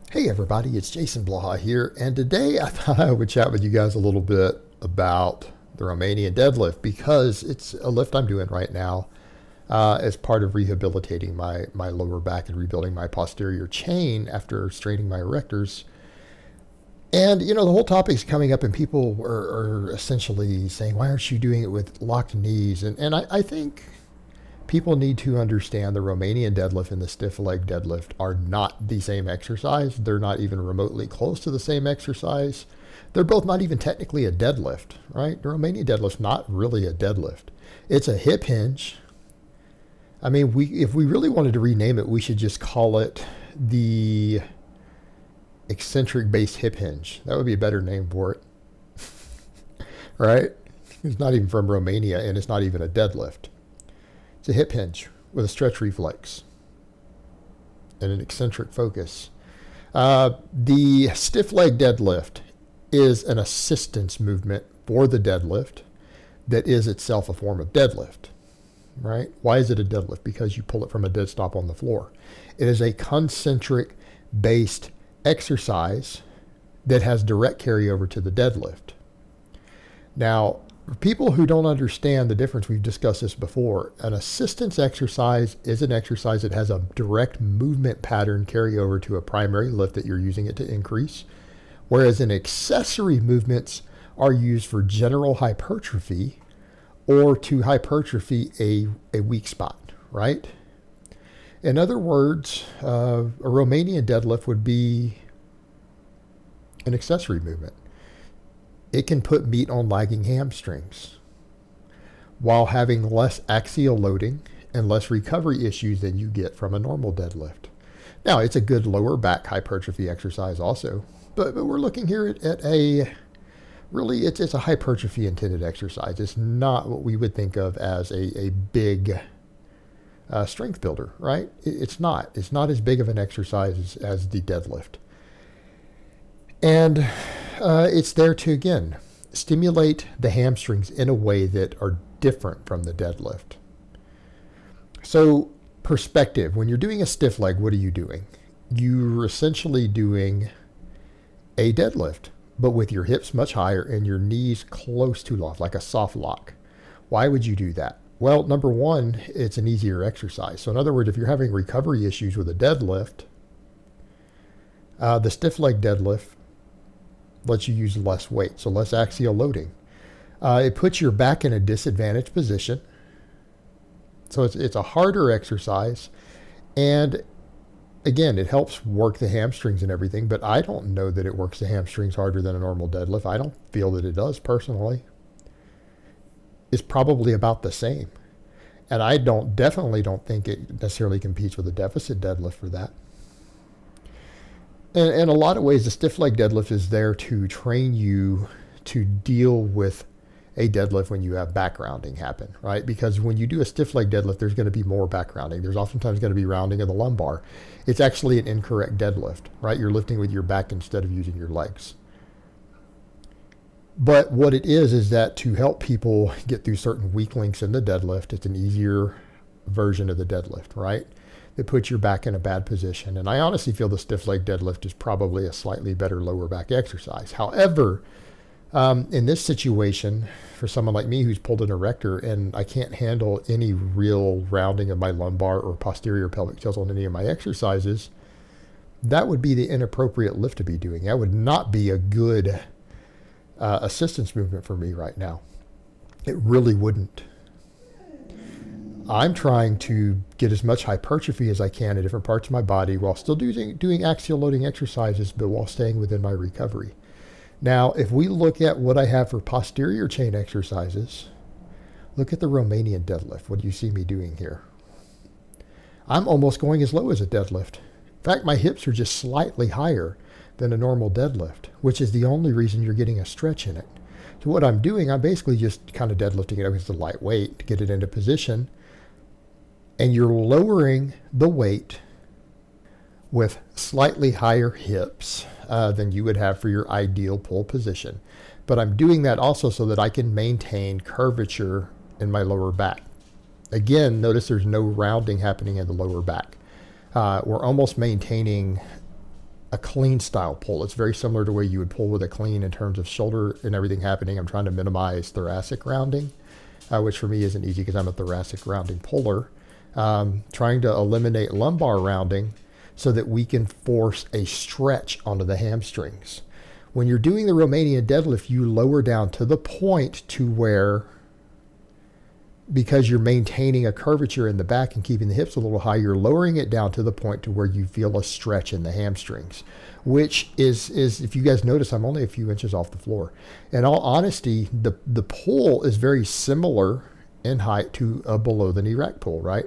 Hey everybody, it's Jason Blaha here, and today I thought I would chat with you guys a little bit about the Romanian deadlift because it's a lift I'm doing right now as part of rehabilitating my lower back and rebuilding my posterior chain after straining my erectors. And the whole topic's coming up, and people are essentially saying, "Why aren't you doing it with locked knees?" And I think people need to understand the Romanian deadlift and the stiff leg deadlift are not the same exercise. They're not even remotely close to the same exercise. They're both not even technically a deadlift, right? The Romanian deadlift's not really a deadlift. It's a hip hinge. I mean, if we really wanted to rename it, we should just call it the eccentric base hip hinge. That would be a better name for it, right? It's not even from Romania, and it's not even a deadlift. It's a hip hinge with a stretch reflex and an eccentric focus. The stiff leg deadlift is an assistance movement for the deadlift that is itself a form of deadlift, right? Why is it a deadlift? Because you pull it from a dead stop on the floor. It is a concentric based exercise that has direct carryover to the deadlift. Now, for people who don't understand the difference, we've discussed this before. An assistance exercise is an exercise that has a direct movement pattern carry over to a primary lift that you're using it to increase, whereas an accessory movements are used for general hypertrophy or to hypertrophy a weak spot, right? In other words, a Romanian deadlift would be an accessory movement. It can put meat on lagging hamstrings while having less axial loading and less recovery issues than you get from a normal deadlift. Now, it's a good lower back hypertrophy exercise also, but we're looking here at it's a hypertrophy intended exercise. It's not what we would think of as a big strength builder, right? It's not. It's not as big of an exercise as the deadlift. And it's there to, again, stimulate the hamstrings in a way that are different from the deadlift. So, perspective. When you're doing a stiff leg, what are you doing? You're essentially doing a deadlift, but with your hips much higher and your knees close to loft, like a soft lock. Why would you do that? Well, number one, it's an easier exercise. So in other words, if you're having recovery issues with a deadlift, the stiff leg deadlift lets you use less weight, so less axial loading. It puts your back in a disadvantaged position. So it's a harder exercise. And again, it helps work the hamstrings and everything, but I don't know that it works the hamstrings harder than a normal deadlift. I don't feel that it does personally. It's probably about the same. And I definitely don't think it necessarily competes with a deficit deadlift for that. And in a lot of ways, the stiff leg deadlift is there to train you to deal with a deadlift when you have back rounding happen, right? Because when you do a stiff leg deadlift, there's going to be more back rounding. There's oftentimes going to be rounding of the lumbar. It's actually an incorrect deadlift, right? You're lifting with your back instead of using your legs. But what it is that to help people get through certain weak links in the deadlift, it's an easier version of the deadlift, right? That puts your back in a bad position. And I honestly feel the stiff leg deadlift is probably a slightly better lower back exercise. However, in this situation, for someone like me who's pulled an erector and I can't handle any real rounding of my lumbar or posterior pelvic tilt on any of my exercises, that would be the inappropriate lift to be doing. That would not be a good assistance movement for me right now. It really wouldn't. I'm trying to get as much hypertrophy as I can in different parts of my body while still doing axial loading exercises, but while staying within my recovery. Now, if we look at what I have for posterior chain exercises, look at the Romanian deadlift. What do you see me doing here? I'm almost going as low as a deadlift. In fact, my hips are just slightly higher than a normal deadlift, which is the only reason you're getting a stretch in it. So what I'm doing, I'm basically just kind of deadlifting it up as a light weight to get it into position. And you're lowering the weight with slightly higher hips than you would have for your ideal pull position. But I'm doing that also so that I can maintain curvature in my lower back. Again, notice there's no rounding happening in the lower back. We're almost maintaining a clean style pull. It's very similar to where you would pull with a clean in terms of shoulder and everything happening. I'm trying to minimize thoracic rounding, which for me isn't easy because I'm a thoracic rounding puller. Trying to eliminate lumbar rounding so that we can force a stretch onto the hamstrings. When you're doing the Romanian deadlift, you lower down to the point to where, because you're maintaining a curvature in the back and keeping the hips a little high, you're lowering it down to the point to where you feel a stretch in the hamstrings, which is if you guys notice, I'm only a few inches off the floor. In all honesty, the pull is very similar in height to a below the knee rack pull, right?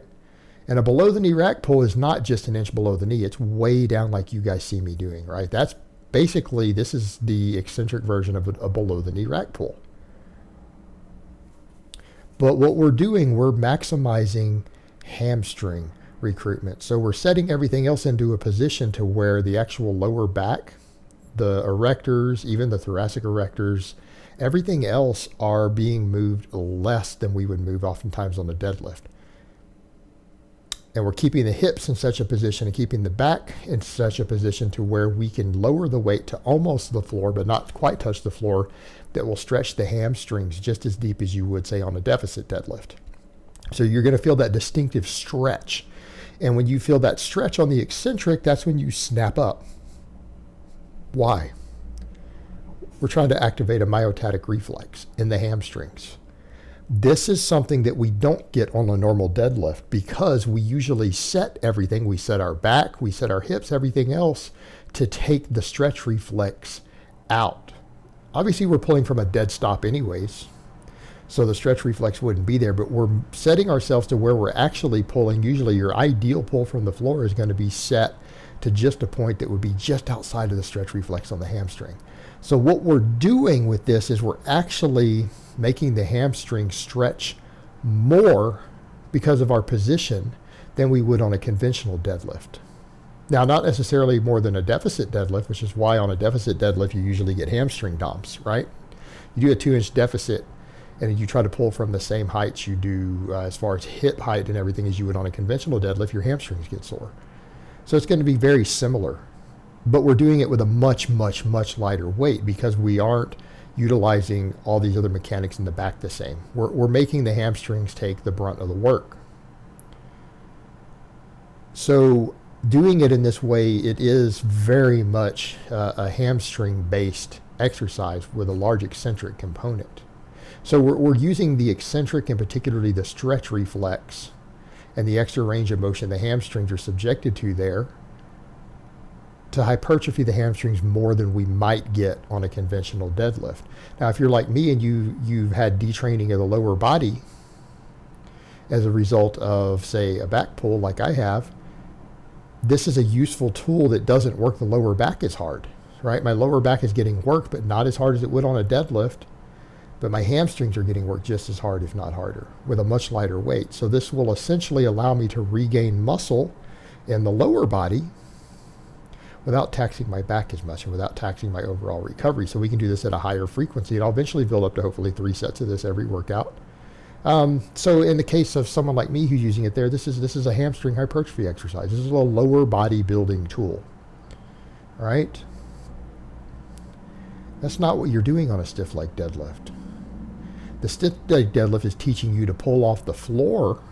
And a below the knee rack pull is not just an inch below the knee. It's way down like you guys see me doing, right? That's basically, this is the eccentric version of a below the knee rack pull. But what we're doing, we're maximizing hamstring recruitment. So we're setting everything else into a position to where the actual lower back, the erectors, even the thoracic erectors, everything else are being moved less than we would move oftentimes on a deadlift. And we're keeping the hips in such a position and keeping the back in such a position to where we can lower the weight to almost the floor, but not quite touch the floor, that will stretch the hamstrings just as deep as you would, say, on a deficit deadlift. So you're going to feel that distinctive stretch. And when you feel that stretch on the eccentric, that's when you snap up. Why? We're trying to activate a myotatic reflex in the hamstrings. This is something that we don't get on a normal deadlift because we usually set everything. We set our back, we set our hips, everything else to take the stretch reflex out. Obviously, we're pulling from a dead stop anyways, so the stretch reflex wouldn't be there, but we're setting ourselves to where we're actually pulling. Usually your ideal pull from the floor is going to be set to just a point that would be just outside of the stretch reflex on the hamstring. So what we're doing with this is we're actually making the hamstring stretch more because of our position than we would on a conventional deadlift. Now, not necessarily more than a deficit deadlift, which is why on a deficit deadlift you usually get hamstring dumps, right? You do a 2-inch deficit and you try to pull from the same heights you do as far as hip height and everything as you would on a conventional deadlift, your hamstrings get sore. So it's going to be very similar, but we're doing it with a much, much, much lighter weight because we aren't utilizing all these other mechanics in the back the same. We're making the hamstrings take the brunt of the work. So doing it in this way, it is very much a hamstring-based exercise with a large eccentric component. So we're using the eccentric and particularly the stretch reflex and the extra range of motion the hamstrings are subjected to there to hypertrophy the hamstrings more than we might get on a conventional deadlift. Now, if you're like me and you've had detraining of the lower body as a result of, say, a back pull like I have, this is a useful tool that doesn't work the lower back as hard, right? My lower back is getting work, but not as hard as it would on a deadlift. But my hamstrings are getting work just as hard, if not harder, with a much lighter weight. So this will essentially allow me to regain muscle in the lower body without taxing my back as much and without taxing my overall recovery. So we can do this at a higher frequency, and I'll eventually build up to hopefully 3 sets of this every workout. So in the case of someone like me who's using it there, this is a hamstring hypertrophy exercise. This is a lower body building tool, right? That's not what you're doing on a stiff leg deadlift. The stiff leg deadlift is teaching you to pull off the floor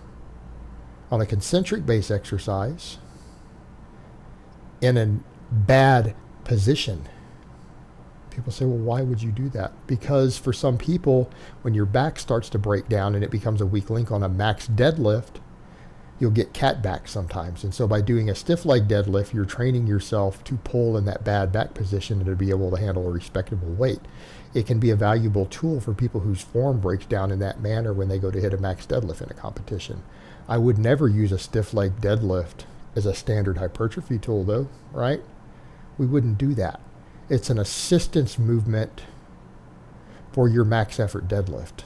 on a concentric base exercise in a bad position. People say, well, why would you do that? Because for some people, when your back starts to break down and it becomes a weak link on a max deadlift, you'll get cat back sometimes. And so by doing a stiff leg deadlift, you're training yourself to pull in that bad back position and to be able to handle a respectable weight. It can be a valuable tool for people whose form breaks down in that manner when they go to hit a max deadlift in a competition. I would never use a stiff leg deadlift as a standard hypertrophy tool though, right? We wouldn't do that. It's an assistance movement for your max effort deadlift.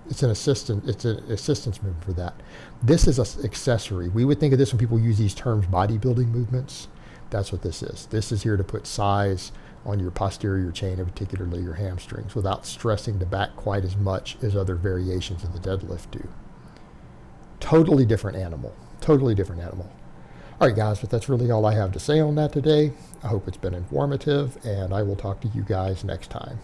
It's an assistance movement for that. This is an accessory. We would think of this when people use these terms, bodybuilding movements. That's what this is. This is here to put size on your posterior chain, and particularly your hamstrings, without stressing the back quite as much as other variations of the deadlift do. Totally different animal. Totally different animal. All right, guys, but that's really all I have to say on that today. I hope it's been informative, and I will talk to you guys next time.